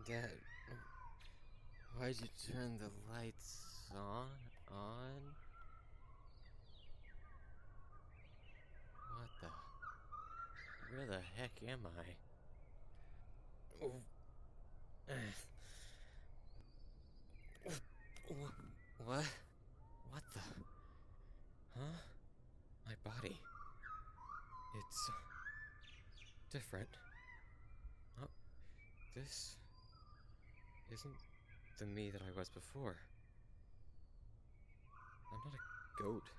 Dad, why'd you turn the lights on? What the? Where the heck am I? What? What the? Huh? My body. It's different. Oh, this isn't the me that I was before. I'm not a goat.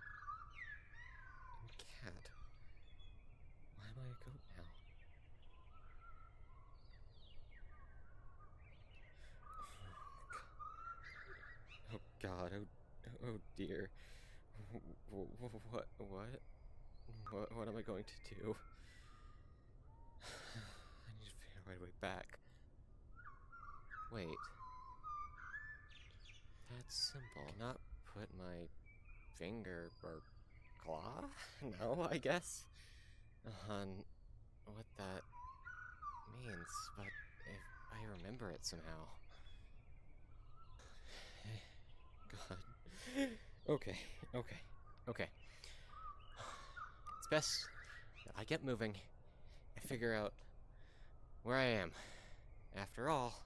I'm a cat. Why am I a goat now? Oh God, oh dear. What am I going to do? I need to figure my way back. Wait. That's simple. Not put my finger or claw? No, I guess? On what that means, but if I remember it somehow. God. Okay. It's best that I get moving and figure out where I am. After all,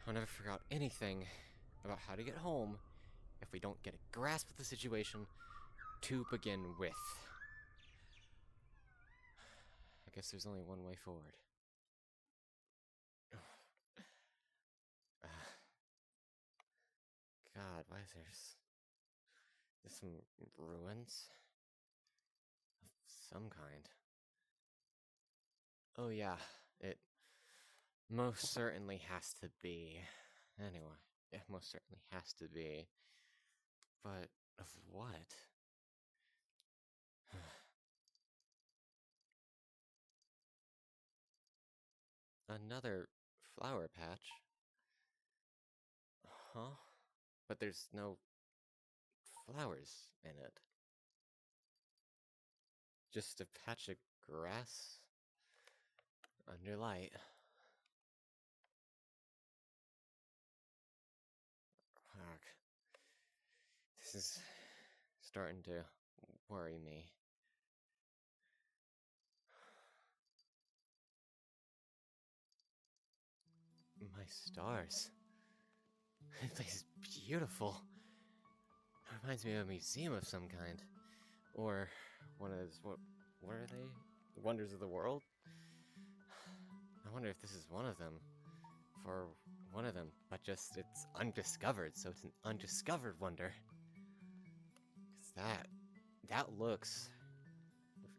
I'll never figure out anything about how to get home if we don't get a grasp of the situation to begin with. I guess there's only one way forward. God, why is there's some ruins of some kind? Oh yeah, it most certainly has to be. Anyway, it most certainly has to be. But of what? Another flower patch? Huh? But there's no flowers in it. Just a patch of grass under light. Fuck. This is starting to worry me. My stars. This place is beautiful. It reminds me of a museum of some kind. Or one of those, what are they? Wonders of the world? I wonder if this is one of them. For one of them, but just it's undiscovered, so it's an undiscovered wonder. 'Cause that looks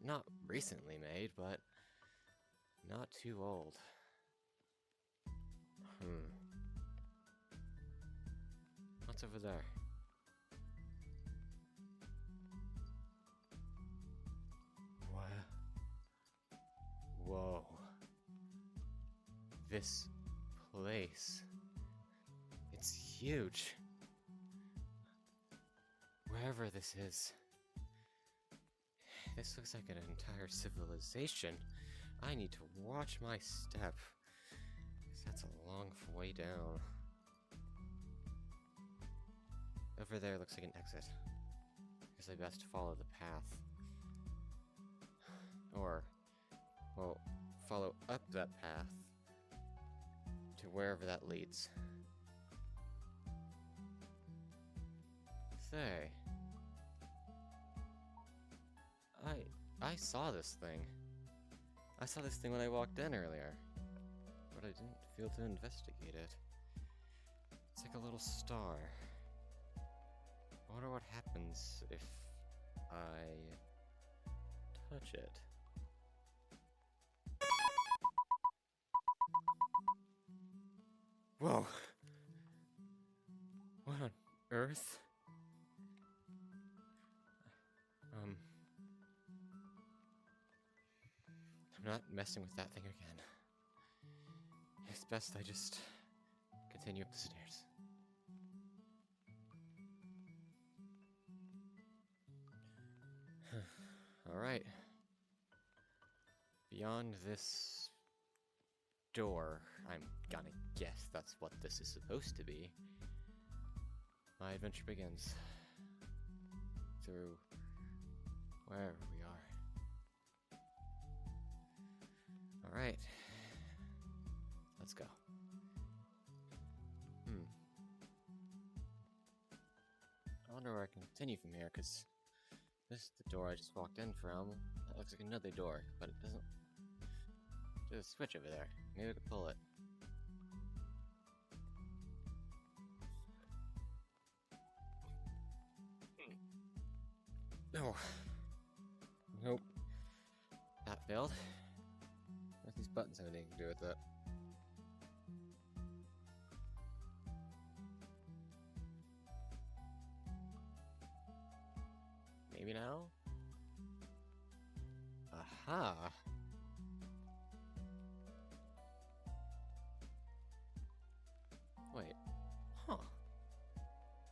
not recently made, but not too old. What's over there? What? Whoa. This place. It's huge. Wherever this is. This looks like an entire civilization. I need to watch my step. 'Cause that's a long way down. Over there looks like an exit. Guess I best follow the path. Or, well, follow up that path to wherever that leads. Say, I saw this thing. I saw this thing when I walked in earlier, but I didn't feel to investigate it. It's like a little star. I wonder what happens if I touch it. Whoa! What on earth? I'm not messing with that thing again. It's best I just continue up the stairs. Alright. Beyond this door, I'm gonna guess that's what this is supposed to be. My adventure begins. Through wherever we are. Alright. Let's go. I wonder where I can continue from here, because this is the door I just walked in from. That looks like another door, but it doesn't. There's a switch over there. Maybe I could pull it. No. Nope. That failed. What these buttons have anything to do with it? Maybe now? Aha! Wait. Huh.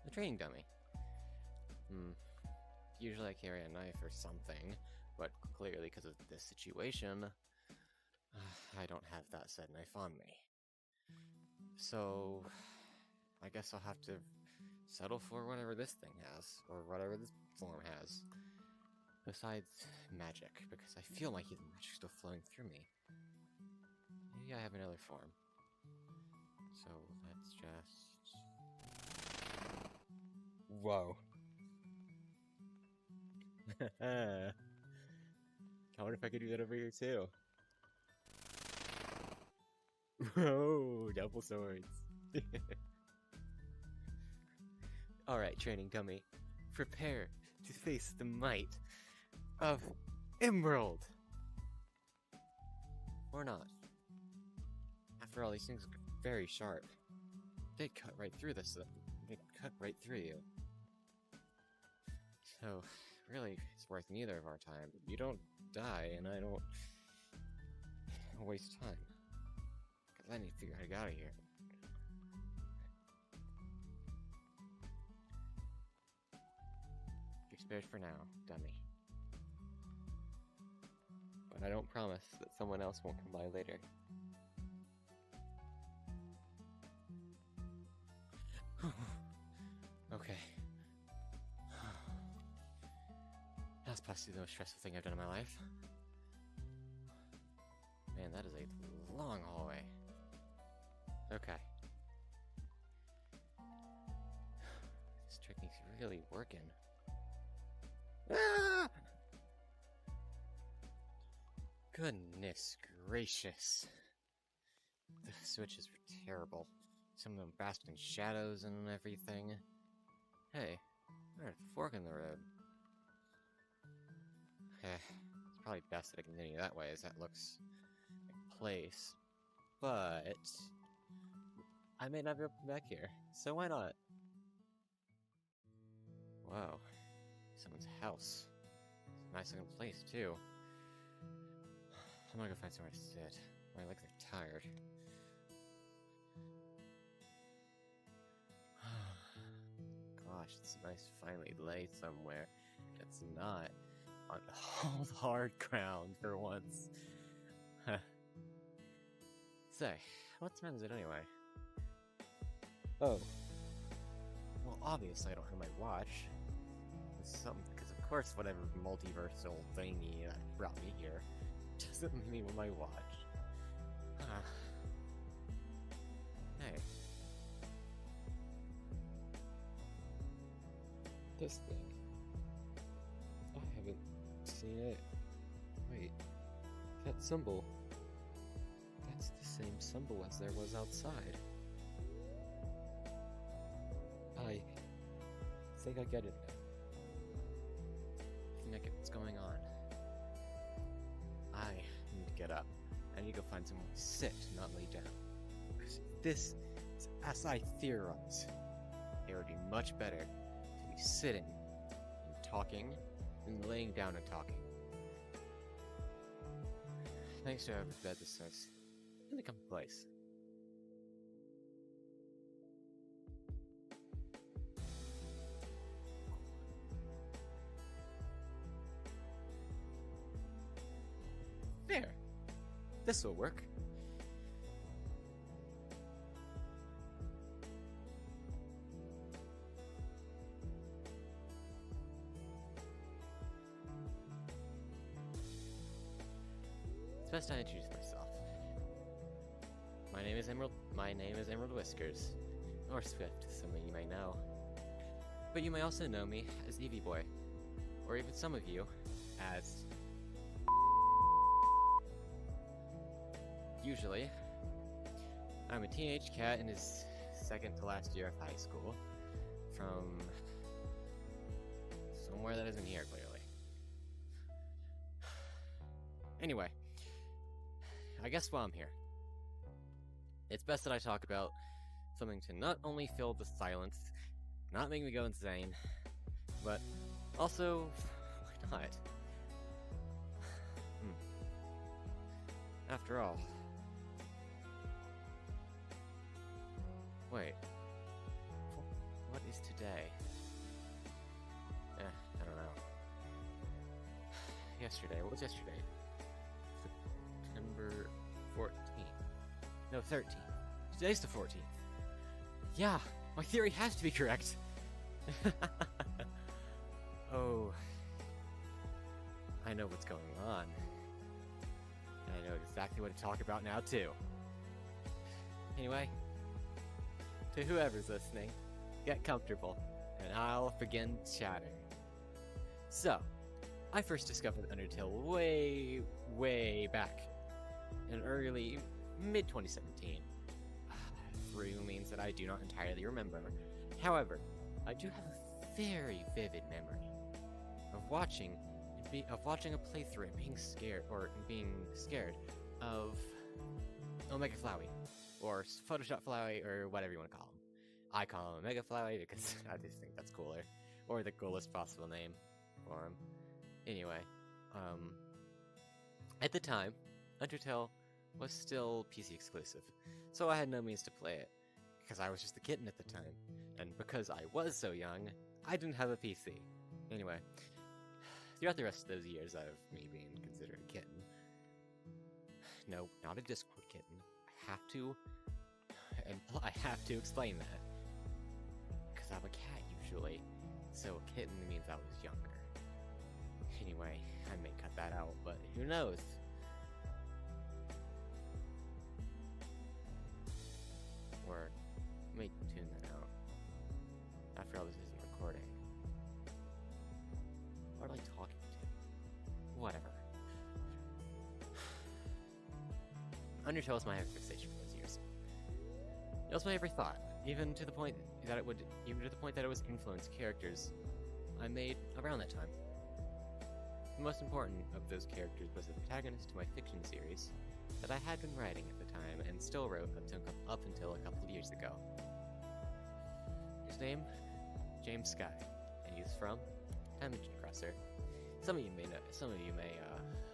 A training dummy. Usually I carry a knife or something, but clearly because of this situation, I don't have that said knife on me. So, I guess I'll have to settle for whatever this thing has, or whatever this form has. Besides magic, because I feel my healing magic still flowing through me. Maybe I have another form. So, let's just... Whoa. I wonder if I could do that over here too. Whoa, double swords. Alright, training dummy. Prepare to face the might of Emerald! Or not. After all, these things are very sharp. They cut right through this. They cut right through you. So, really, it's worth neither of our time. You don't die, and I don't waste time. Because I need to figure out how to get out of here. You're spared for now, dummy. But I don't promise that someone else won't come by later. Okay. That's possibly the most stressful thing I've done in my life. Man, that is a long hallway. Okay. This technique's really working. Ah! Goodness gracious. The switches were terrible. Some of them basked in shadows and everything. Hey, there's a fork in the road. It's probably best that I continue that way, as that looks like place. But I may not be able to come back here, so why not? Wow, someone's house. It's a nice looking place too. I'm gonna go find somewhere to sit. My legs are tired. Gosh, it's nice to finally lay somewhere. It's not on hard ground for once. Say, what time is it anyway? Oh. Well, obviously I don't have my watch. Because of course whatever multiversal thingy that brought me here doesn't leave me with my watch. Hey. This thing. I haven't seen it. Wait. That symbol. That's the same symbol as there was outside. I think I get it now. I think I get what's going on. I need to get up. I need to go find somewhere to sit, not lay down. Because this is as I theorize. It would be much better to be sitting and talking than laying down and talking. Thanks to whoever fed this sense. In the coming place. There. This will work. It's best I introduce myself. My name is Emerald Whiskers, or Swift, some of you may know. But you may also know me as Eevee Boy, or even some of you as... Usually, I'm a teenage cat in his second to last year of high school, from somewhere that isn't here, clearly. Anyway, I guess while I'm here, it's best that I talk about something to not only fill the silence, not make me go insane, but also, why not? After all... Wait. What is today? I don't know. Yesterday. What was yesterday? September 14th. No, 13th. Today's the 14th. Yeah, my theory has to be correct. Oh. I know what's going on. And I know exactly what to talk about now, too. Anyway, to whoever's listening, get comfortable, and I'll begin chatting. So, I first discovered Undertale way back in early mid-2017. Through means that I do not entirely remember. However, I do have a very vivid memory of watching a playthrough and being scared of Omega Flowey, or Photoshop Flowey, or whatever you want to call him. I call him Omega Flowey because I just think that's cooler, or the coolest possible name for him. Anyway, at the time, Undertale was still PC exclusive, so I had no means to play it, because I was just a kitten at the time, and because I was so young, I didn't have a PC. Anyway, throughout the rest of those years of me being considered a kitten, no, not a Discord kitten, I have to explain that, because I'm a cat usually, so a kitten means I was younger. Anyway, I may cut that out, but who knows? Or, let me tune that out. After all, this isn't recording. What am I talking to? Whatever. Undertale was my fixation for those years. It was my every thought, even to the point that it was influenced characters I made around that time. The most important of those characters was the protagonist to my fiction series that I had been writing at the time and still wrote up until a couple of years ago. His name, James Sky, and he's from Dimension Crosser. Some of you may know,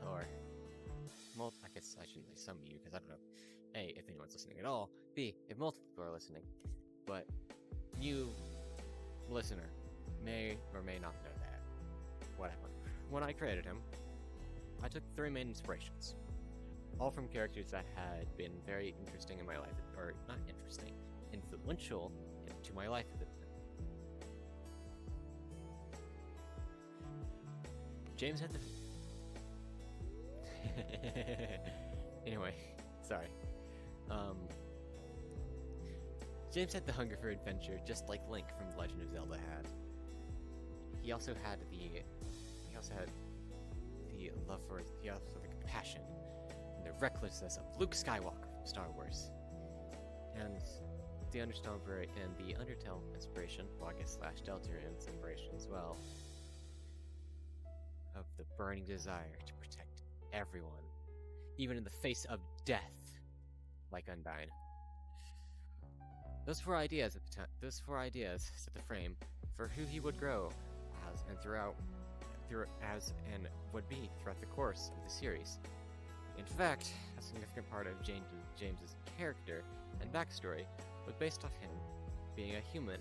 or I guess I shouldn't say some of you, because I don't know, A, if anyone's listening at all, B, if multiple people are listening, but you, listener, may or may not know that. Whatever. When I created him, I took 3 main inspirations, all from characters that had been very interesting in my life, or not interesting, influential to my life at the time. James had the... Anyway, sorry. James had the hunger for adventure, just like Link from The Legend of Zelda had. He also had the compassion and the recklessness of Luke Skywalker from Star Wars. And the Undertale inspiration, well, I guess / Deltarune's inspiration as well, of the burning desire to protect everyone, even in the face of death, like Undyne. Those 4 ideas set the frame for who he would grow as and would be throughout the course of the series. In fact, a significant part of James's character and backstory was based off him being a human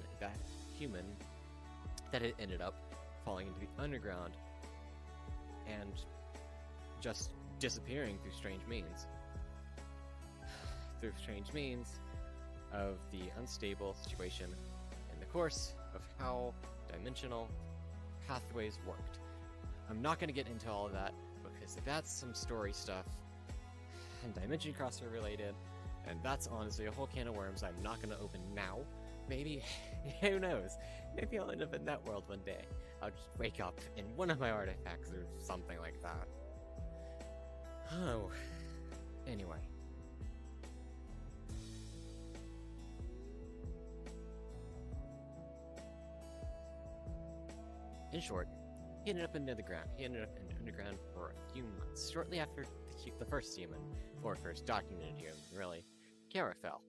that had ended up falling into the underground and just disappearing through strange means. Through strange means of the unstable situation in the course of how dimensional pathways worked. I'm not going to get into all of that because that's some story stuff and dimension crosser related, and that's honestly a whole can of worms I'm not going to open now. Maybe, who knows, maybe I'll end up in that world one day. I'll just wake up in one of my artifacts or something like that. Oh, anyway. In short, he ended up in the underground. He ended up in the underground for a few months, shortly after the first human, or first documented human, really, Kara fell.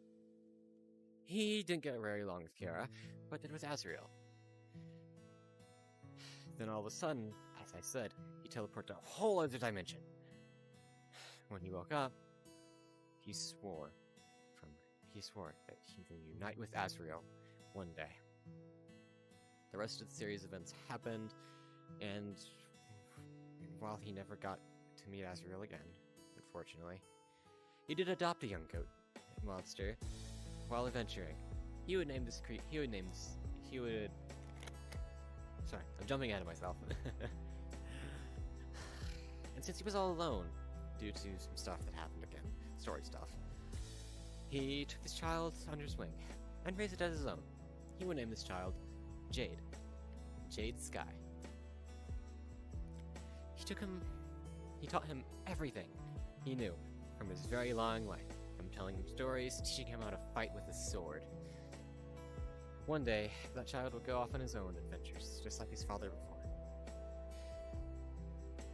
He didn't get very long with Kara, but then with Azrael. Then all of a sudden, as I said, he teleported to a whole other dimension. When he woke up, he swore that he would unite with Azrael one day. The rest of the series events happened, and while he never got to meet Azrael again, unfortunately, he did adopt a young goat monster while adventuring. Sorry, I'm jumping ahead of myself. And since he was all alone, due to some stuff that happened again, story stuff, he took this child under his wing and raised it as his own. He would name this child Jade. Jade Sky. He taught him everything he knew from his very long life, from telling him stories, teaching him how to fight with a sword. One day, that child would go off on his own adventures, just like his father before.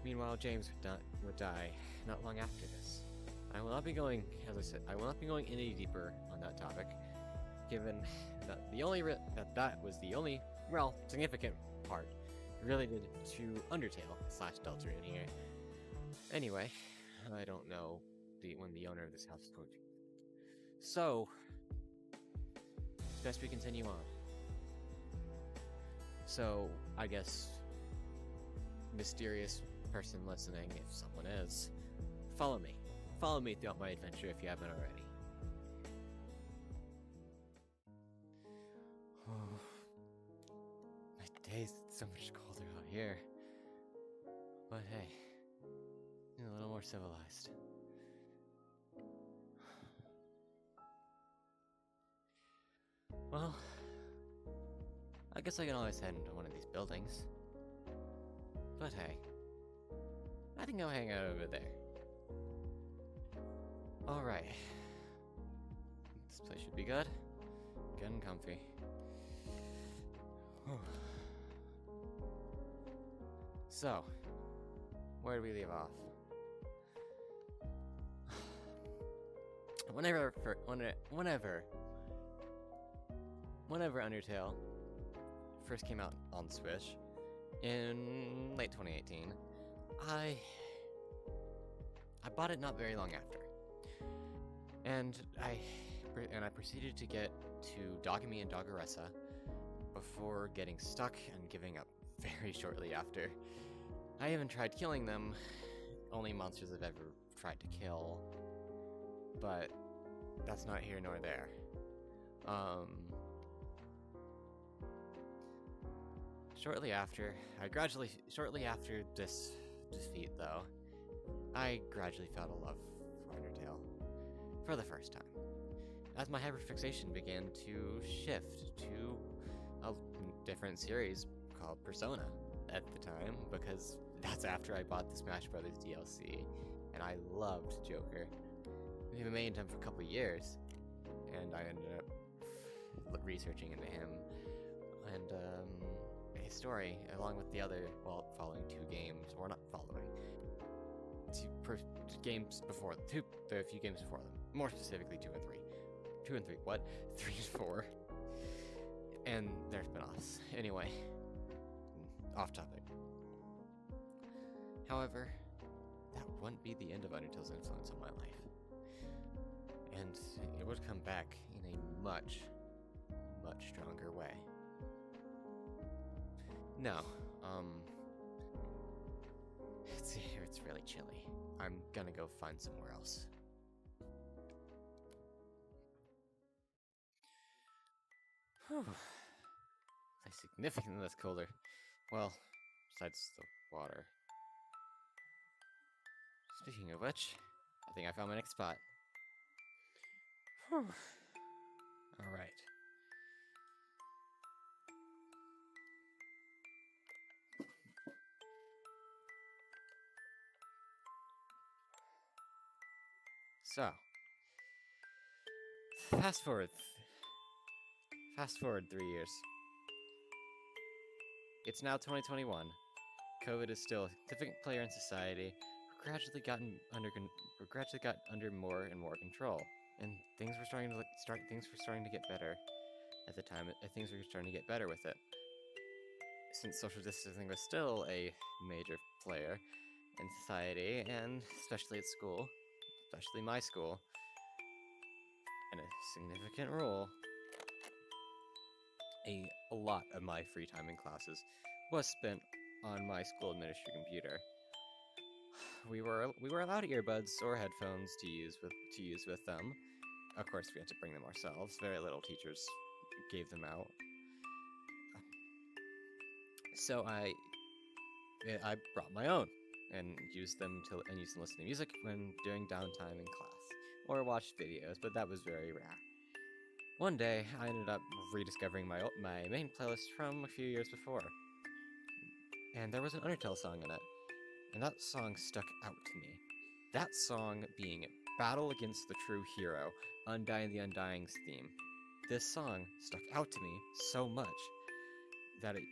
Meanwhile, James would die not long after this. I will not be going, as I said, any deeper on that topic, given that that was the only significant part related to Undertale / Delta in here. Anyway, I don't know when the owner of this house is going to. So, it's best we continue on. So, I guess, mysterious person listening, if someone is, follow me. Follow me throughout my adventure if you haven't already. Oh, my days so much colder out here. But hey, a little more civilized. Well, I guess I can always head into one of these buildings. But hey, I think I'll hang out over there. Alright. This place should be good. Good and comfy. So, where do we leave off? Whenever Undertale first came out on Switch in late 2018, I bought it not very long after, and I proceeded to get to Dogami and Doggeressa before getting stuck and giving up very shortly after. I even tried killing them, only monsters I've ever tried to kill, but that's not here nor there. Shortly after this defeat, though, I gradually felt a love for Undertale for the first time, as my hyperfixation began to shift to a different series called Persona at the time, because that's after I bought the Smash Brothers DLC, and I loved Joker. We remained him for a couple years, and I ended up researching into him, and his story, along with the other, following two games, or not following, the few games before them, more specifically 2 and 3. 2 and 3, what? 3 and 4. And their spin-offs. Anyway, off topic. However, that wouldn't be the end of Undertale's influence on my life. And it would come back in a much, much stronger way. No, it's really chilly. I'm gonna go find somewhere else. Whew. It's significantly less colder. Well, besides the water. Speaking of which, I think I found my next spot. Whew. Alright. So, fast forward 3 years. It's now 2021. COVID is still a significant player in society. We're gradually got under more and more control, and things were starting to get better. At the time, things were starting to get better with it. Since social distancing was still a major player in society, and especially at school, especially my school, and a significant role, a lot of my free time in classes was spent on my school administrative computer. We were allowed earbuds or headphones to use with them. Of course, we had to bring them ourselves. Very little teachers gave them out. So I brought my own and used them to listen to music when during downtime in class, or watched videos, but that was very rare. One day, I ended up rediscovering my main playlist from a few years before, and there was an Undertale song in it, and that song stuck out to me. That song being Battle Against the True Hero, Undying the Undying's theme. This song stuck out to me so much that it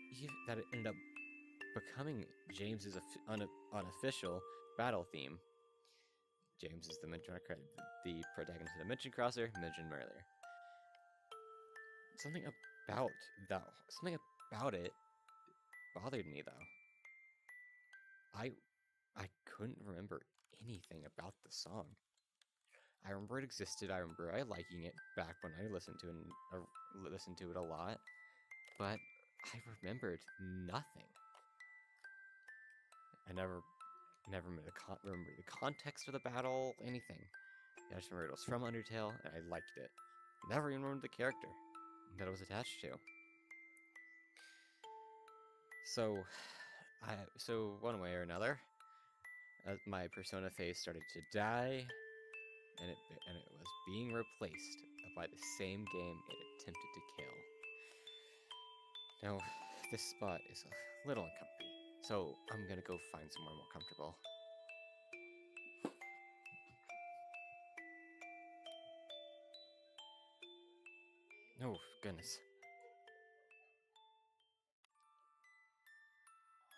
ended up becoming James's unofficial battle theme. James is the protagonist of the Mention Crosser, mentioned earlier. Something about it bothered me, though. I couldn't remember anything about the song. I remember it existed. I remember I liking it back when I listened to it a lot, but I remembered nothing. I never remember the context of the battle, anything. I just remember it was from Undertale, and I liked it. Never even remembered the character that it was attached to. So one way or another, my Persona phase started to die, and it was being replaced by the same game it attempted to kill. Now, this spot is a little uncomfy, so I'm gonna go find somewhere more comfortable. Oh, goodness.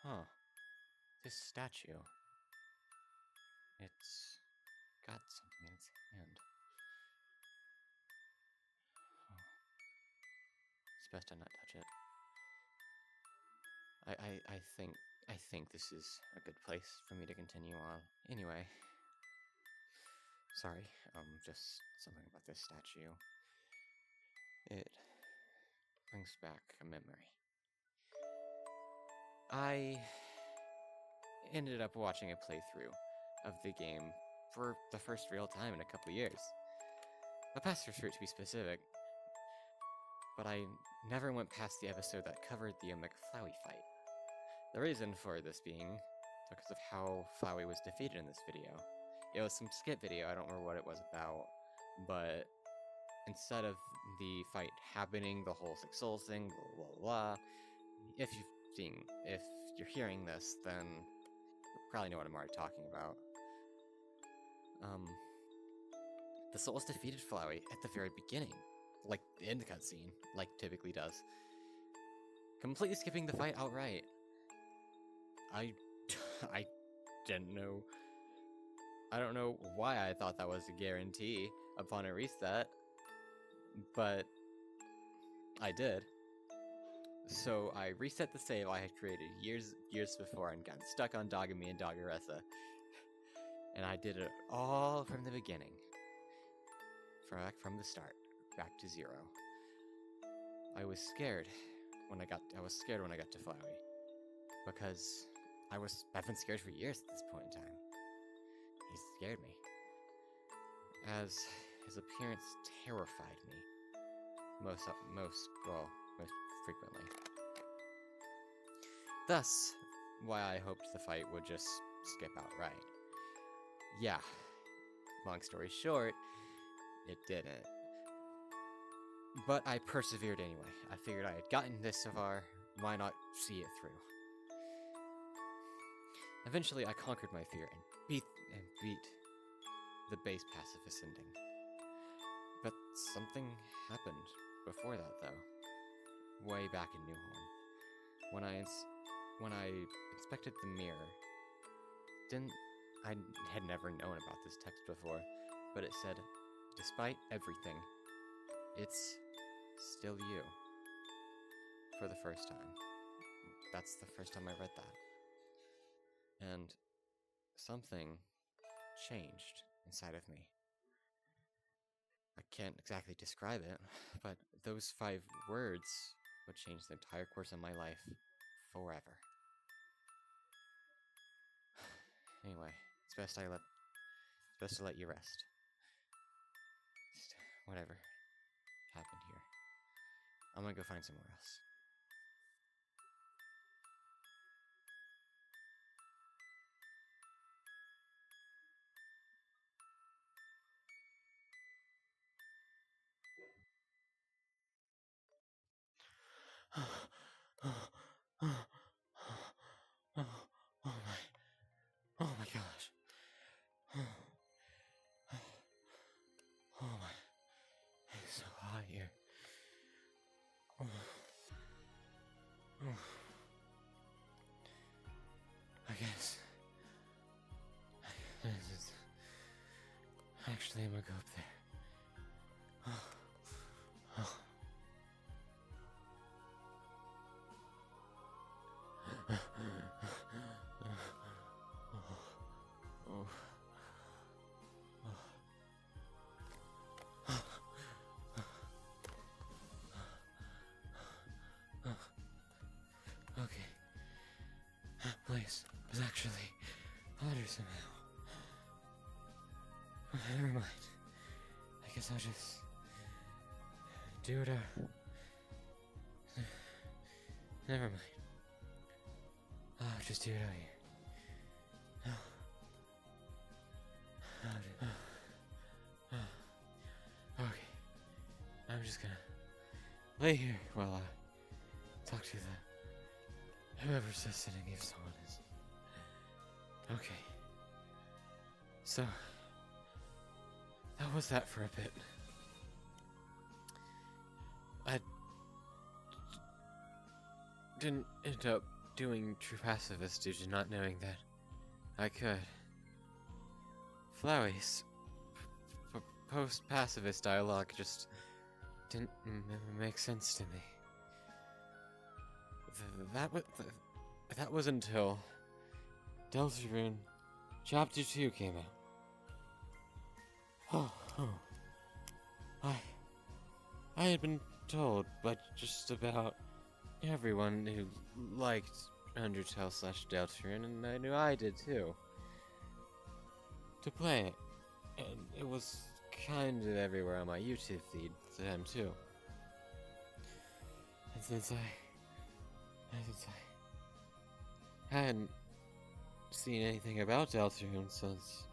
Huh. This statue. It's got something in its hand. Oh. It's best to not touch it. I think this is a good place for me to continue on. Anyway. Sorry, just something about this statue. It brings back a memory. I ended up watching a playthrough of the game for the first real time in a couple years. A past fruit to be specific, but I never went past the episode that covered the McFlowey fight. The reason for this being because of how Flowey was defeated in this video. It was some skit video, I don't remember what it was about, but instead of the fight happening, the whole Six Souls thing, blah blah blah, if you're hearing this, then you probably know what I'm already talking about. The Souls defeated Flowey at the very beginning, like the end cutscene, like typically does. Completely skipping the fight outright. I didn't know. I don't know why I thought that was a guarantee upon a reset, but I did. So I reset the save I had created years before and got stuck on Dogami and Doggeressa. And I did it all from the beginning. From the start. Back to 0. I was scared when I got to Flowey. Because I've been scared for years at this point in time. He scared me. As his appearance terrified me. Most frequently. Thus, why I hoped the fight would just skip outright. Yeah, long story short, it didn't. But I persevered anyway. I figured I had gotten this far, why not see it through? Eventually, I conquered my fear and beat the base pacifist ending. But something happened before that, though. Way back in Newhorn, when I inspected the mirror, I had never known about this text before, but it said, "Despite everything, it's still you." For the first time. That's the first time I read that. And something changed inside of me. I can't exactly describe it, but those 5 words would change the entire course of my life forever. Anyway, it's best to let you rest. Just whatever happened here. I'm gonna go find somewhere else. Oh my gosh. Oh my. It's so hot here. I guess. Actually, I'm gonna go up there. Okay. That place was actually hotter somehow. Never mind. I guess I'll just do it out. Never mind. I'll just do it out here. Okay. I'm just gonna lay here while I talk to whoever's sitting, if someone is. Okay. So, that was that for a bit. I didn't end up doing True Pacifist due to not knowing that I could. Flowey's post-pacifist dialogue just didn't make sense to me. That was until Deltarune Chapter 2 came out. I had been told by just about everyone who liked Undertale / Deltarune, and I knew I did too, to play it. And it was kind of everywhere on my YouTube feed to them too. And since I hadn't seen anything about Deltarune since,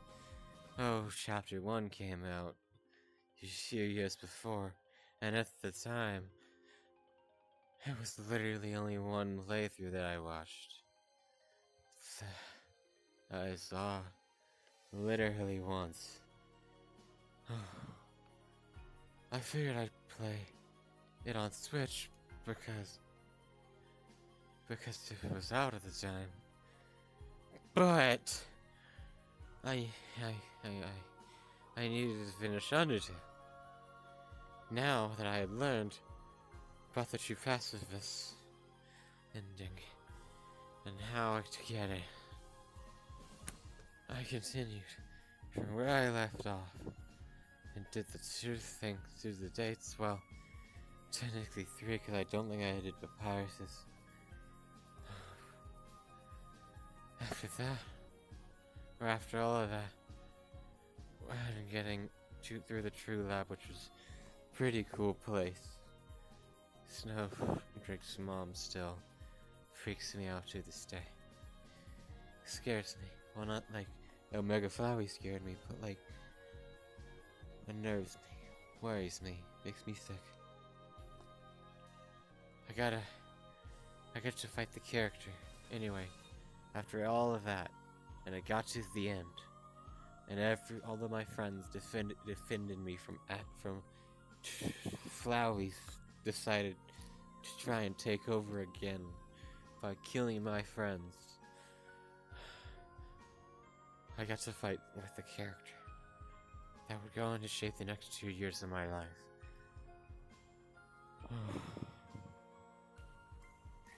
Chapter 1 came out a few years before, and at the time, it was literally only one playthrough that I watched. I saw literally once. I figured I'd play it on Switch because it was out at the time. But I needed to finish Undertale. Now that I had learned about the True Pacifist ending and how to get it, I continued from where I left off and did the 2 things through the dates. Well, technically 3 because I don't think I did Papyrus's. After that, or after all of that, I'm getting through the True Lab, which was a pretty cool place. Snow Drake's mom still freaks me out to this day. Scares me. Well, not like Omega Flowey scared me, but like unnerves me, worries me, makes me sick. I get to fight the character. Anyway, after all of that, and I got to the end, and all of my friends defended me from Flowey's decided to try and take over again by killing my friends. I got to fight with the character that would go on to shape the next 2 years of my life.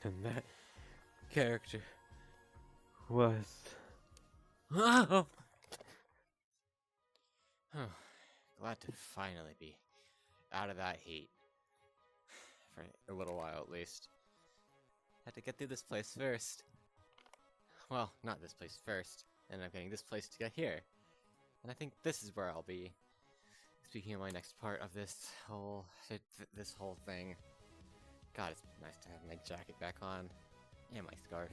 And that character was... Oh! Glad to finally be out of that heat. For a little while, at least. Had to get through this place first. Well, not this place first. And I'm getting this place to get here. And I think this is where I'll be. Speaking of my next part of this whole thing. God, it's nice to have my jacket back on. And my scarf.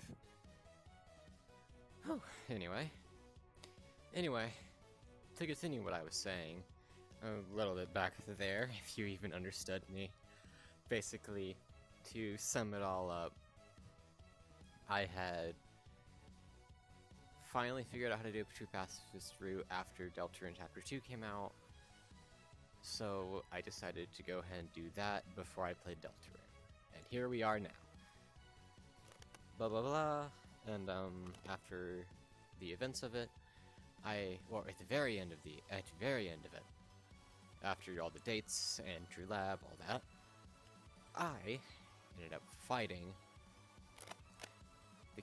Oh, anyway, to continue what I was saying, a little bit back there, if you even understood me. Basically, to sum it all up, I had finally figured out how to do a true pacifist route after Deltarune Chapter 2 came out, so I decided to go ahead and do that before I played Deltarune. And here we are now. Blah blah blah. And after the events of it, at the very end of it, after all the dates and True Lab, all that, I ended up fighting the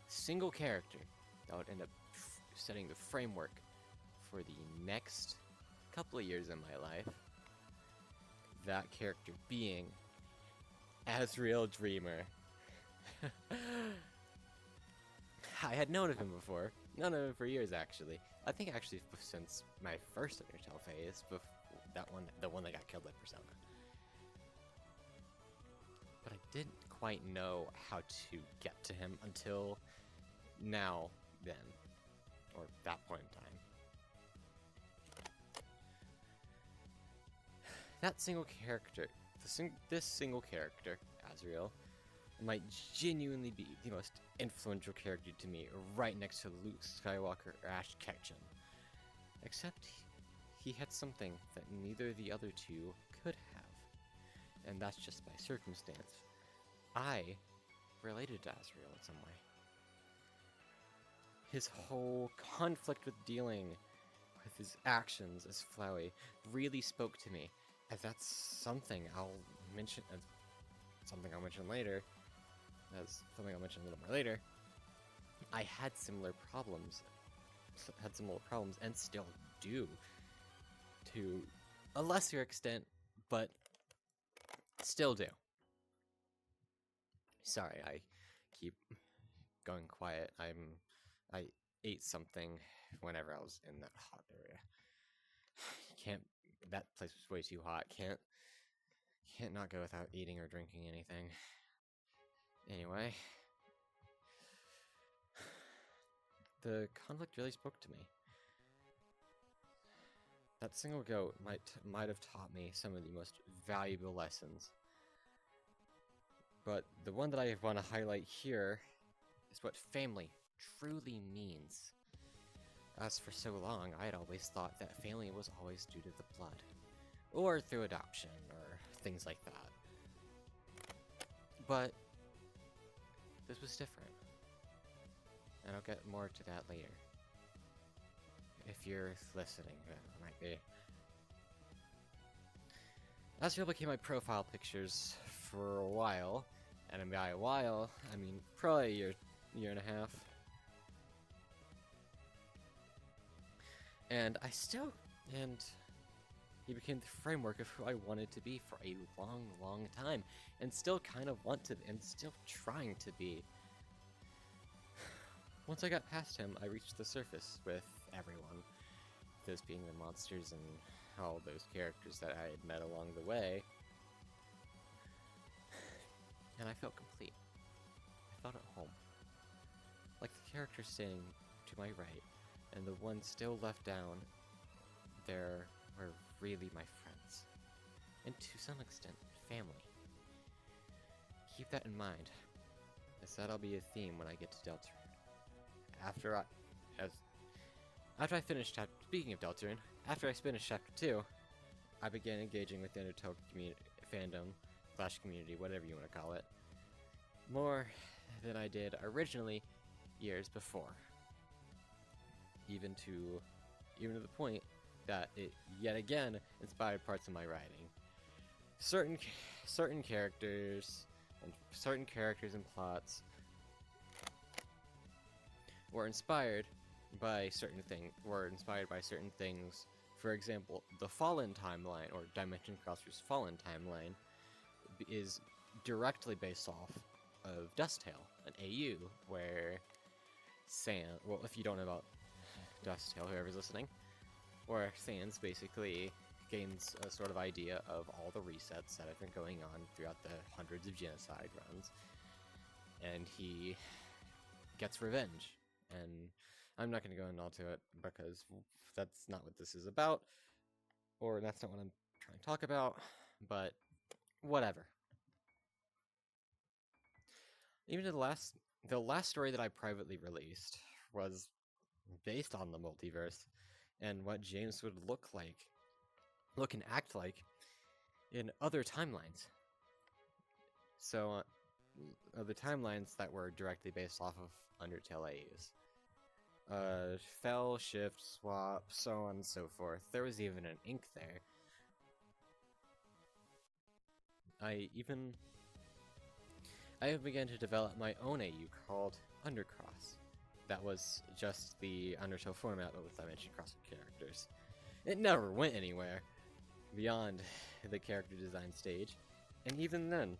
single character, that would end up setting the framework for the next couple of years in my life. That character being Asriel Dreamer. I had known of him before. Known of him for years, actually. I think actually since my first Undertale phase, the one that got killed by Persona. But I didn't quite know how to get to him until now, then. Or that point in time. That single character, this single character, Asriel, might genuinely be the most influential character to me, right next to Luke Skywalker or Ash Ketchum. Except he had something that neither of the other two could have, and that's just by circumstance. I related to Asriel in some way. His whole conflict with dealing with his actions as Flowey really spoke to me, as that's something I'll mention later. As something I'll mention a little more later. I had similar problems, and still do, to a lesser extent, but still do. Sorry, I keep going quiet. I ate something whenever I was in that hot area. That place was way too hot. Can't not go without eating or drinking anything. Anyway, the conflict really spoke to me. That single goat might have taught me some of the most valuable lessons. But the one that I want to highlight here is what family truly means. As for so long, I had always thought that family was always due to the blood, or through adoption, or things like that. But this was different, and I'll get more to that later. If you're listening, it might be. Asriel became my profile pictures for a while, and by a while, I mean probably a year and a half. And he became the framework of who I wanted to be for a long, long time, and still kind of want to, and still trying to be. Once I got past him, I reached the surface with everyone, those being the monsters and all those characters that I had met along the way, and I felt complete. I felt at home. Like the character sitting to my right, and the one still left down there were really my friends, and to some extent, family. Keep that in mind, as that'll be a theme when I get to Deltarune. After I finished speaking of Deltarune, after I finished Chapter 2, I began engaging with the Undertale fandom / community, whatever you want to call it, more than I did originally years before. Even to the point that it yet again inspired parts of my writing. Certain characters and plots were inspired by certain things. For example, the Fallen timeline, or Dimension Crosser's Fallen timeline, is directly based off of Dusttale, an AU, where well, if you don't know about Dusttale, whoever's listening, where Sans basically gains a sort of idea of all the resets that have been going on throughout the hundreds of genocide runs, and he gets revenge. And I'm not going to go into it because that's not what this is about, or that's not what I'm trying to talk about, but whatever. Even the last story that I privately released was based on the multiverse and what James would look and act like in other timelines. So, the timelines that were directly based off of Undertale AUs. Fell, shift, swap, so on and so forth. There was even an ink there. I have begun to develop my own AU called Undercross. That was just the Undertale format, but with Dimension Crosser characters. It never went anywhere beyond the character design stage, and even then,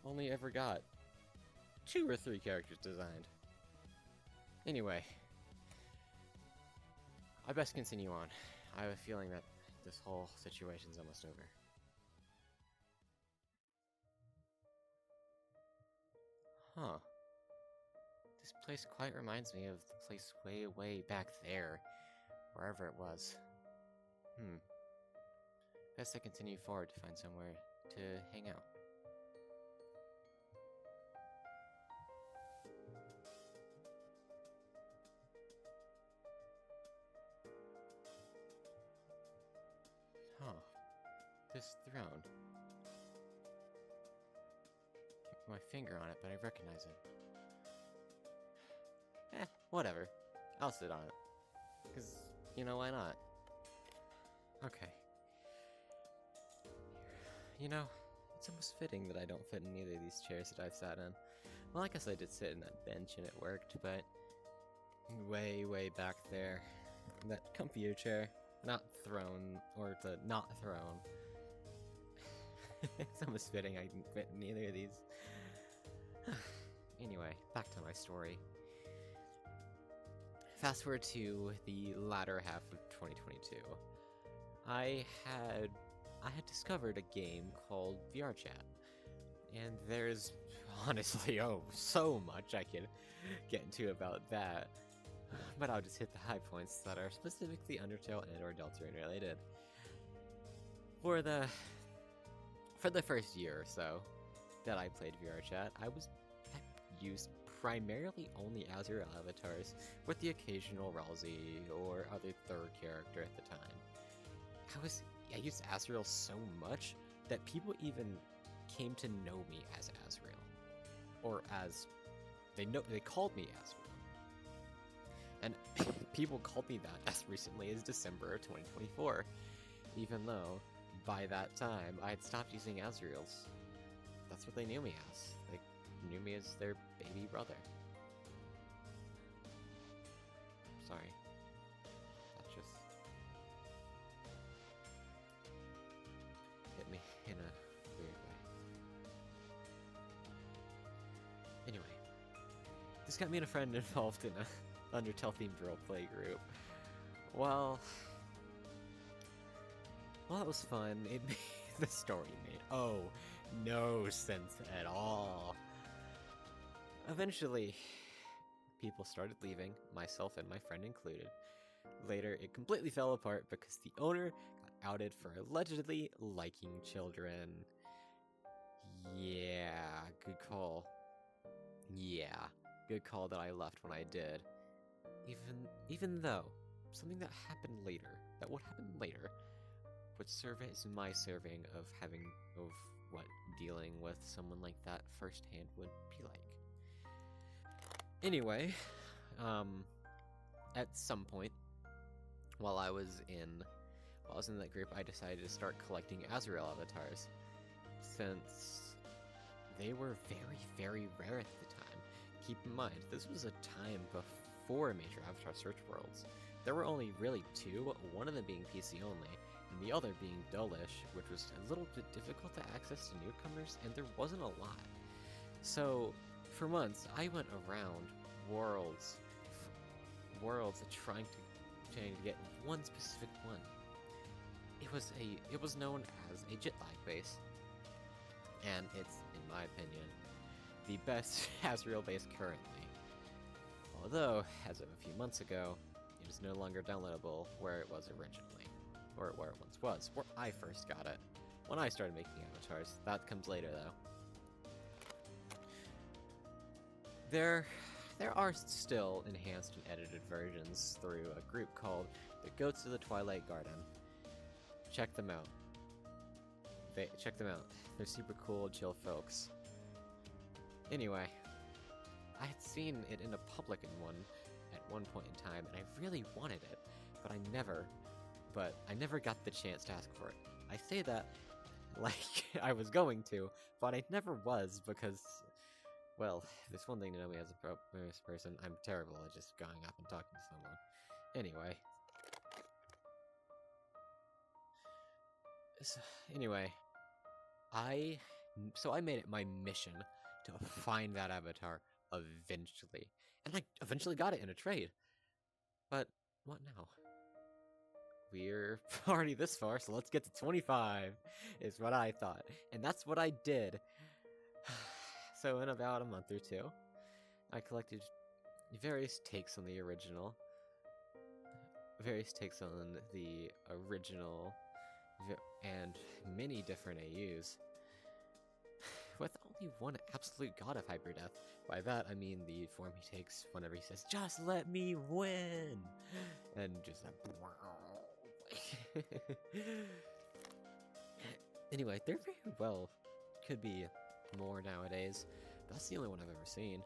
only ever got 2 or 3 characters designed. Anyway, I best continue on. I have a feeling that this whole situation's almost over. Huh. This place quite reminds me of the place way, way back there, wherever it was. Best I continue forward to find somewhere to hang out. Huh. This throne. Can't put my finger on it, but I recognize it. Whatever. I'll sit on it. Because, why not? Okay. It's almost fitting that I don't fit in either of these chairs that I've sat in. Well, I guess I did sit in that bench and it worked, but way, way back there, that comfier chair, not throne, or the not throne. It's almost fitting I didn't fit in either of these. Anyway, back to my story. Fast forward to the latter half of 2022. I had discovered a game called VR Chat, and there's honestly so much I could get into about that, but I'll just hit the high points that are specifically Undertale and or Deltarune related. For the first year or so that I played VR Chat, I used primarily only Azrael avatars, with the occasional Ralsei or other third character at the time. I used Azrael so much that people even came to know me as Azrael, or as they called me Azrael, and people called me that as recently as December of 2024, even though by that time I had stopped using Azraels. That's what they knew me as. They knew me as their baby brother. Sorry. That's just Anyway, this got me and a friend involved in a Undertale-themed roleplay group. Well, that was fun. The story made no sense at all. Eventually, people started leaving, myself and my friend included. Later, it completely fell apart because the owner got outed for allegedly liking children. Yeah, good call. Yeah, good call that I left when I did. Even though something that would happen later, would serve as my serving of what dealing with someone like that firsthand would be like. Anyway, at some point, while I was in that group, I decided to start collecting Azrael avatars, since they were very, very rare at the time. Keep in mind, this was a time before major avatar search worlds. There were only really two, one of them being PC only, and the other being dullish, which was a little bit difficult to access to newcomers, and there wasn't a lot. So, for months, I went around worlds trying to get one specific one. It was known as a jet lag base, and it's, in my opinion, the best Azrael base currently. Although, as of a few months ago, it is no longer downloadable where it was originally, or where it once was, where I first got it, when I started making avatars. That comes later, though. There are still enhanced and edited versions through a group called the Goats of the Twilight Garden. Check them out. Check them out. They're super cool, chill folks. Anyway, I had seen it in a public at one point in time, and I really wanted it, but I never got the chance to ask for it. I say that like I was going to, but I never was because, well, there's one thing to know me as a person. I'm terrible at just going up and talking to someone. Anyway. I made it my mission to find that avatar eventually. And I eventually got it in a trade. But what now? We're already this far, so let's get to 25, is what I thought. And that's what I did. So in about a month or two, I collected various takes on the original, and many different AUs, with only one absolute god of hyperdeath. By that, I mean the form he takes whenever he says, "Just let me win!" And just like, Anyway, there very well could be more nowadays. That's the only one I've ever seen.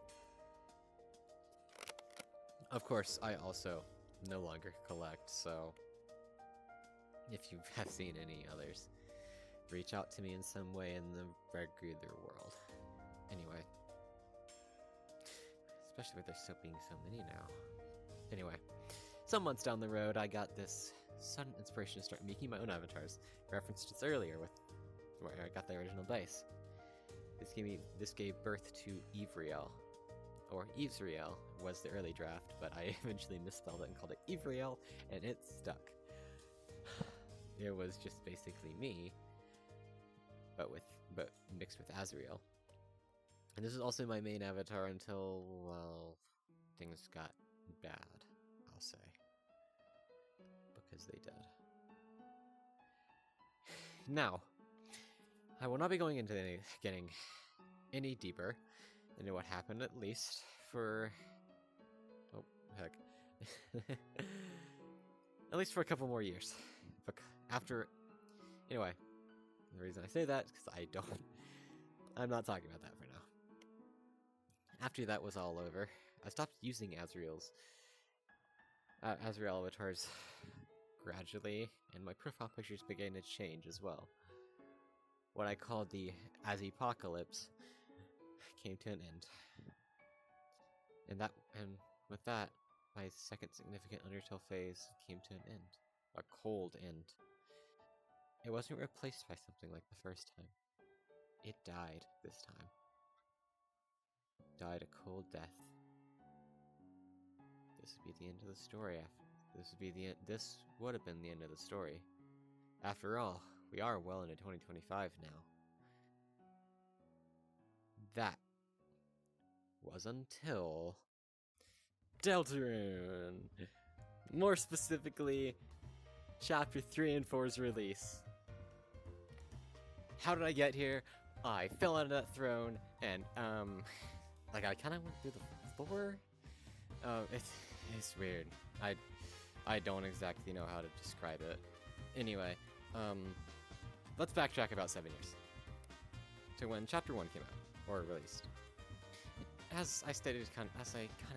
Of course, I also no longer collect, so if you have seen any others, reach out to me in some way in the regular world. Anyway. Especially with there being so many now. Anyway. Some months down the road, I got this sudden inspiration to start making my own avatars. Referenced this earlier with where I got the original base. This gave birth to Evriel. Or Evesriel was the early draft, but I eventually misspelled it and called it Evriel, and it stuck. It was just basically me, but mixed with Azrael. And this is also my main avatar until, well, things got bad, I'll say. Because they did. Now, I will not be going into getting any deeper into what happened, at least for... oh, heck. At least for a couple more years. Anyway, the reason I say that is because I'm not talking about that for now. After that was all over, I stopped using Azrael avatars gradually, and my profile pictures began to change as well. What I called the Apocalypse came to an end. And with that, my second significant Undertale phase came to an end. A cold end. It wasn't replaced by something like the first time. It died this time. died a cold death. This would be the end of the story. This would have been the end of the story. After all, we are well into 2025 now. That was until Deltarune. More specifically, Chapter 3 and 4's release. How did I get here? I fell out of that throne, and, like, I kind of went through the floor? It's weird. I don't exactly know how to describe it. Anyway, let's backtrack about 7 years. To when Chapter 1 came out, or released. As I kind of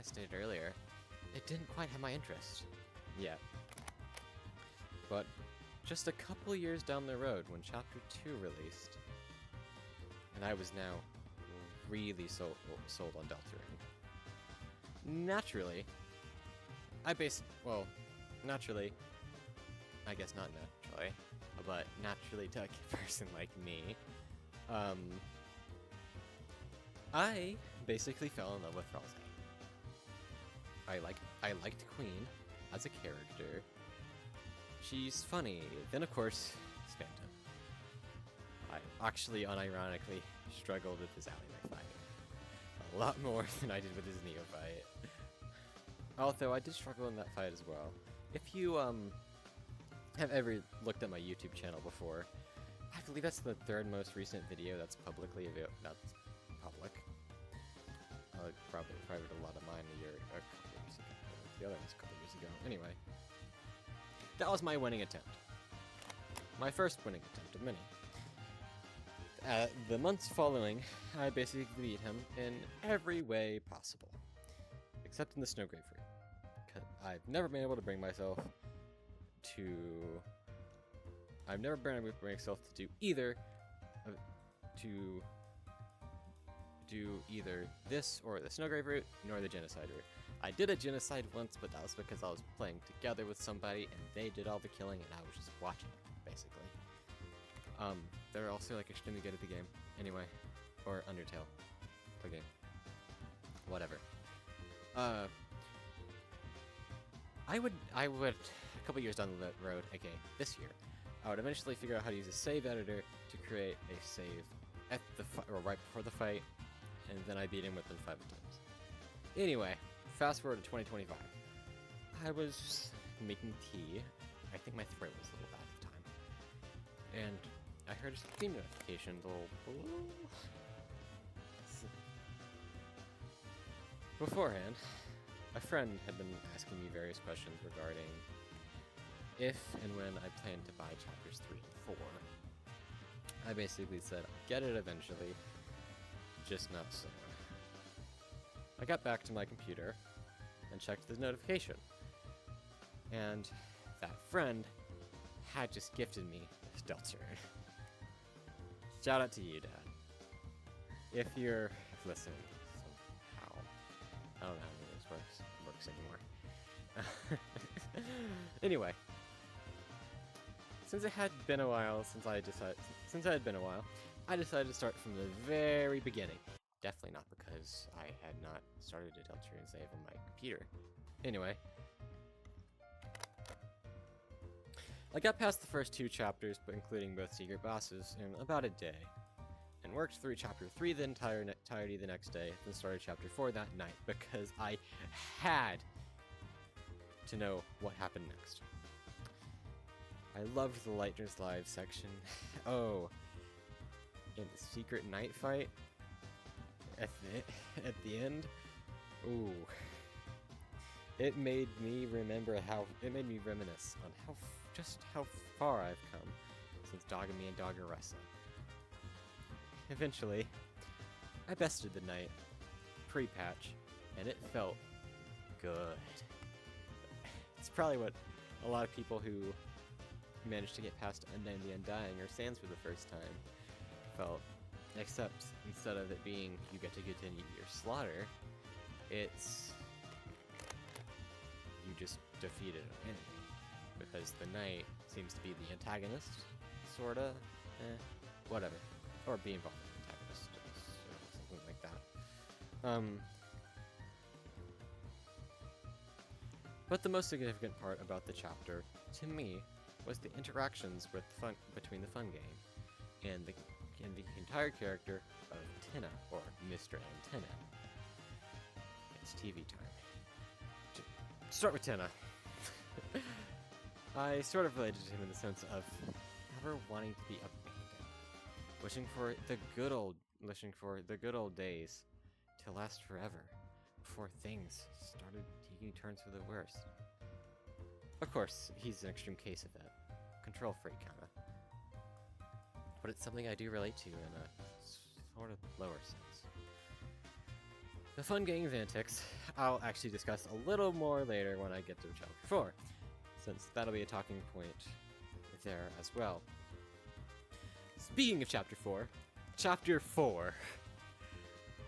stated earlier, it didn't quite have my interest yet. But just a couple years down the road, when Chapter 2 released, and I was now really sold on Deltarune. Naturally, naturally, I guess not naturally, but naturally to a person like me, I basically fell in love with Rose. I liked Queen as a character. She's funny. Then of course, Spanta. I actually, unironically, struggled with his alleyway fight. A lot more than I did with his Neo fight. Although I did struggle in that fight as well. If you have ever looked at my YouTube channel before, I believe that's the third most recent video that's publicly available. That's public. Probably private a lot of mine a couple years ago. The other one's a couple years ago. Anyway, that was my winning attempt. My first winning attempt of many. The months following, I basically beat him in every way possible, except in the snow grapefruit. I've never been able to bring myself to. I've never been able to bring myself to do either this or the snow grapefruit, nor the genocide route. I did a genocide once, but that was because I was playing together with somebody and they did all the killing and I was just watching, basically. They're also like extremely good at the game. Anyway, or Undertale. The game. Whatever. I would, a couple years down the road, okay, this year, I would eventually figure out how to use a save editor to create a save at the or right before the fight, and then I beat him within 5 attempts. Anyway, fast forward to 2025. I was making tea. I think my throat was a little bad at the time. And I heard a Steam notification, the little... Beforehand, a friend had been asking me various questions regarding if and when I plan to buy chapters 3 and 4. I basically said I'll get it eventually, just not soon. I got back to my computer and checked the notification. And that friend had just gifted me this Deltarune. Shout out to you, Dad. If you're listening somehow. I don't know how this works anymore. Anyway. Since it had been a while I decided to start from the very beginning. Definitely not because I had not started a Deltarune save on my computer. Anyway. I got past the first 2 chapters, but including both secret bosses, in about a day, and worked through Chapter 3 the entirety the next day, then started Chapter 4 that night, because I had to know what happened next. I loved the Lightner's Live section. Oh, in the secret night fight, at the end, ooh. It made me reminisce on just how far I've come since Dogami and Doggeressa. Eventually, I bested the night pre-patch, and it felt good. It's probably what a lot of people who managed to get past Undying the Undying or Sans for the first time felt, except instead of it being you get to continue your slaughter, it's you just defeated an enemy, because the knight seems to be the antagonist, sorta, whatever, or be involved in the antagonist, something like that. But the most significant part about the chapter, to me, was the interactions with between the fun game and the entire character of Tina, or Mr. Antenna. It's TV time. Start with Tina. I sort of related to him in the sense of never wanting to be abandoned, wishing for the good old days to last forever before things started taking turns for the worst. Of course, he's an extreme case of that. Control freak, kinda. But it's something I do relate to in a sort of lower sense. The fun gang's antics, I'll actually discuss a little more later when I get to chapter 4, since that'll be a talking point there as well. Speaking of chapter 4,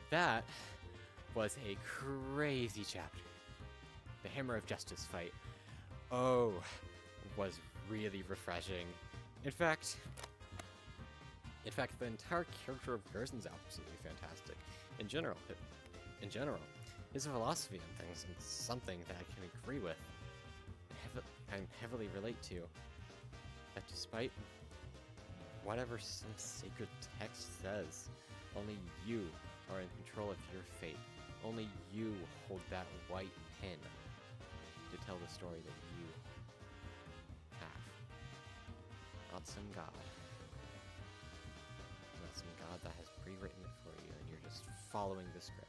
that was a crazy chapter. The Hammer of Justice fight, was really refreshing. In fact, the entire character of Gersten's absolutely fantastic. In general, his philosophy on things is something that I can agree with and heavily relate to. That despite whatever some sacred text says, only you are in control of your fate. Only you hold that white pen to tell the story that you have. Not some god. Not some god that has pre-written it for you and you're just following the script.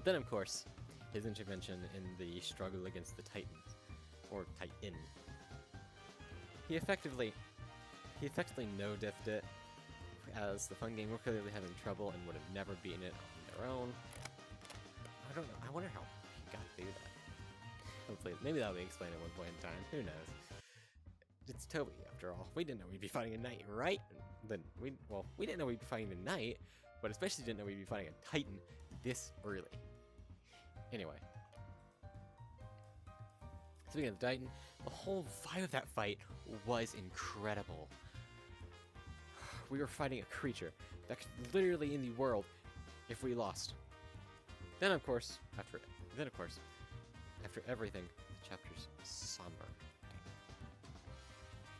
Then, of course, his intervention in the struggle against the Titans, or Titan. He effectively no-diffed it, as the fun game were clearly having trouble and would have never beaten it on their own. I don't know. I wonder how he got through that. Hopefully, maybe that'll be explained at one point in time. Who knows? It's Toby, after all. We didn't know we'd be fighting a knight, right? We didn't know we'd be fighting a knight, but especially didn't know we'd be fighting a Titan this early. Anyway. Speaking of the Titan, the whole vibe of that fight was incredible. We were fighting a creature that could literally end the world if we lost. Then, of course, after everything, the chapter's somber.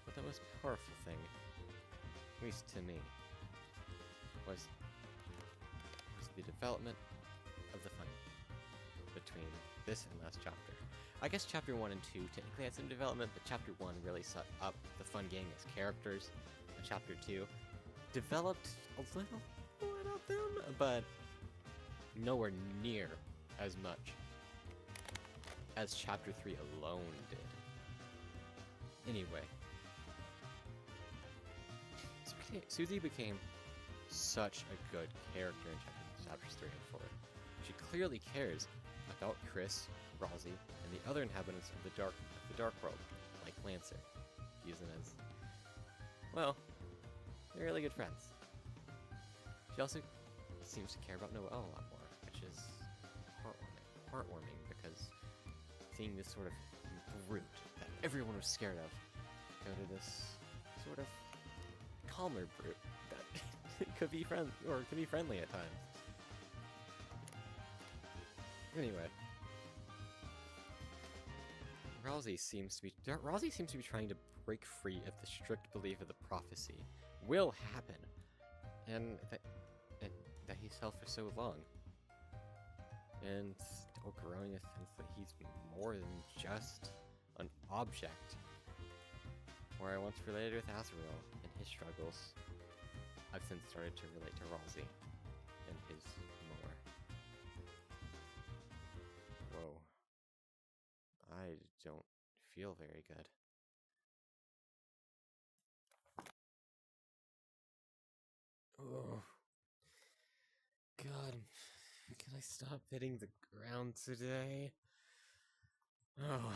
But the most powerful thing, at least to me, was the development of the fun between this and last chapter. I guess chapter 1 and 2 technically had some development, but chapter 1 really set up the fun gang as characters, and chapter 2 developed a little more about them, but nowhere near as much as chapter 3 alone did. Anyway, Susie became such a good character in chapters 3 and 4. She clearly cares about Chris, Rosie, and the other inhabitants of the dark world, like Lancer. Use them as, well, they're really good friends. She also seems to care about Noelle a lot more, which is heartwarming because seeing this sort of brute that everyone was scared of go to this sort of calmer brute that could be friendly at times. Anyway, Rosie seems to be trying to break free of the strict belief of the prophecy will happen, and that he's held for so long, and still growing a sense that he's more than just an object. Where I once related with Azrael and his struggles, I've since started to relate to Rosie and his more. Whoa. I don't feel very good. Oh. God, can I stop hitting the ground today? Oh.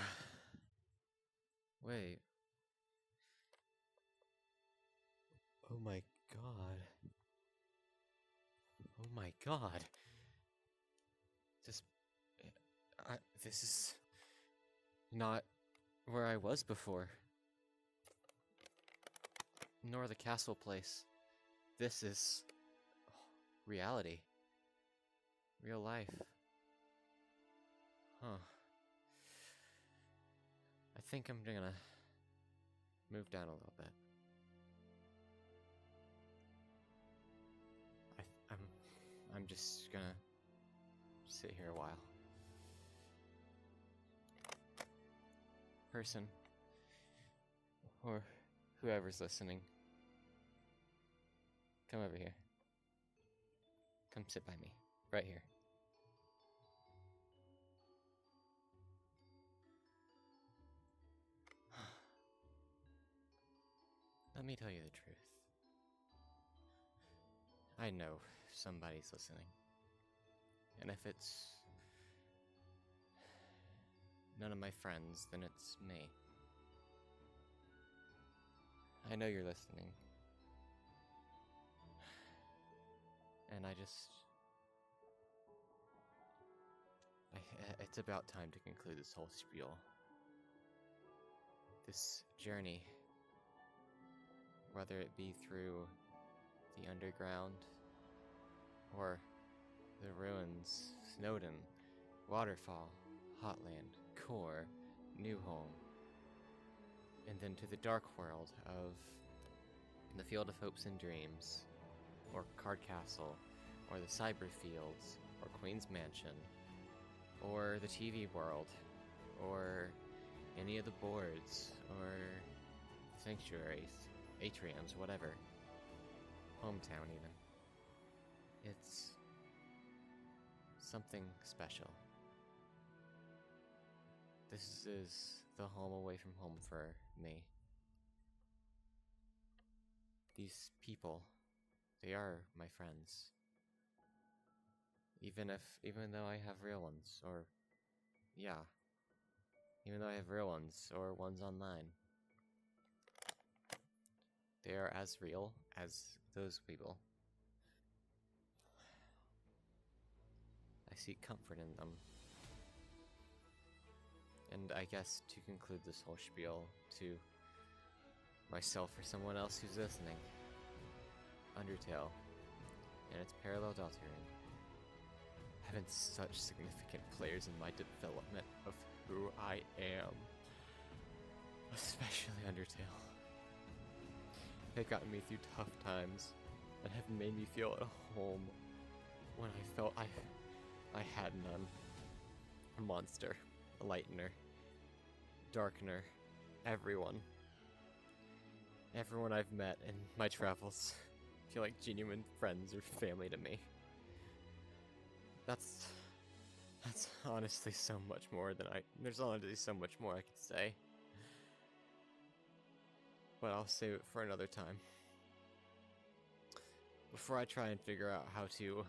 Wait. Oh my god. Oh my god. This is not where I was before. Nor the castle place. this is reality. Real life. Huh. I think I'm gonna move down a little bit. I'm just gonna sit here a while. Person, or whoever's listening, come over here. Come sit by me, right here. Let me tell you the truth. I know somebody's listening. And if it's none of my friends, then it's me. I know you're listening. And it's about time to conclude this whole spiel. This journey, whether it be through the underground, or the ruins, Snowdin, Waterfall, Hotland, Core, New Home, and then to the dark world of the Field of Hopes and Dreams, or Card Castle, or the Cyber Fields, or Queen's Mansion, or the TV world, or any of the boards, or sanctuaries, atriums, whatever. Hometown, even. It's something special. This is the home away from home for me. These people, they are my friends. Even though I have real ones, or, yeah. Even though I have real ones, or ones online. They are as real as those people. I seek comfort in them. And I guess to conclude this whole spiel, to myself or someone else who's listening, Undertale and its parallel Deltarune have been such significant players in my development of who I am. Especially Undertale. They've gotten me through tough times and have made me feel at home when I felt I had none. A monster, a lightener, darkener, everyone. Everyone I've met in my travels feel like genuine friends or family to me. That's honestly so much more than there's honestly so much more I could say. But I'll save it for another time. Before I try and figure out how to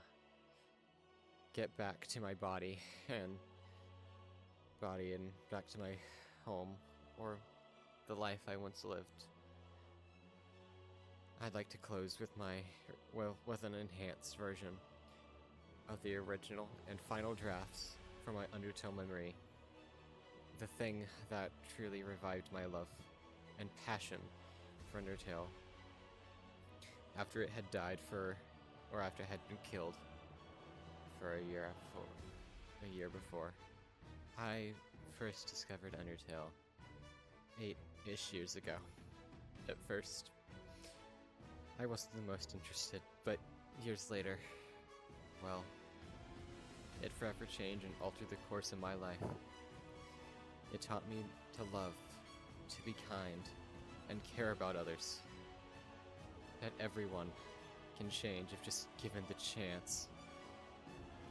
get back to my body and back to my home, or the life I once lived, I'd like to close with with an enhanced version of the original and final drafts from my Undertale memory. The thing that truly revived my love and passion for Undertale after it had died after it had been killed for a year before. I first discovered Undertale 8-ish years ago. At first, I wasn't the most interested, but years later, well, it forever changed and altered the course of my life. It taught me to love, to be kind, and care about others. That everyone can change if just given the chance.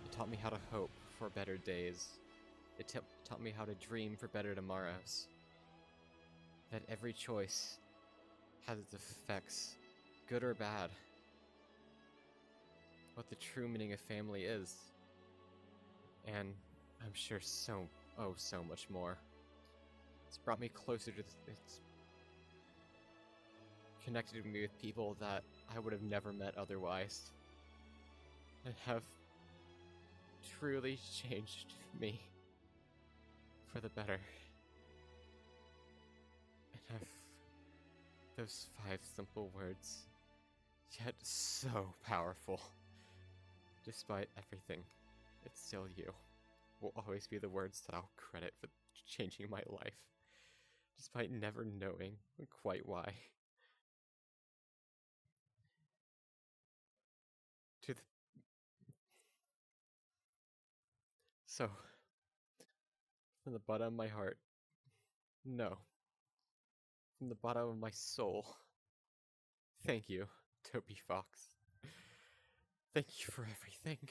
It taught me how to hope for better days. It taught me how to dream for better tomorrows. That every choice has its effects, good or bad. What the true meaning of family is. And I'm sure so much more. It's brought me closer to it's connected me with people that I would have never met otherwise. And have truly changed me for the better. And have those 5 simple words yet so powerful. Despite everything, it's still you. Will always be the words that I'll credit for changing my life, despite never knowing quite why. To the... So, from the bottom of my heart, no. From the bottom of my soul, thank you, Toby Fox. Thank you for everything.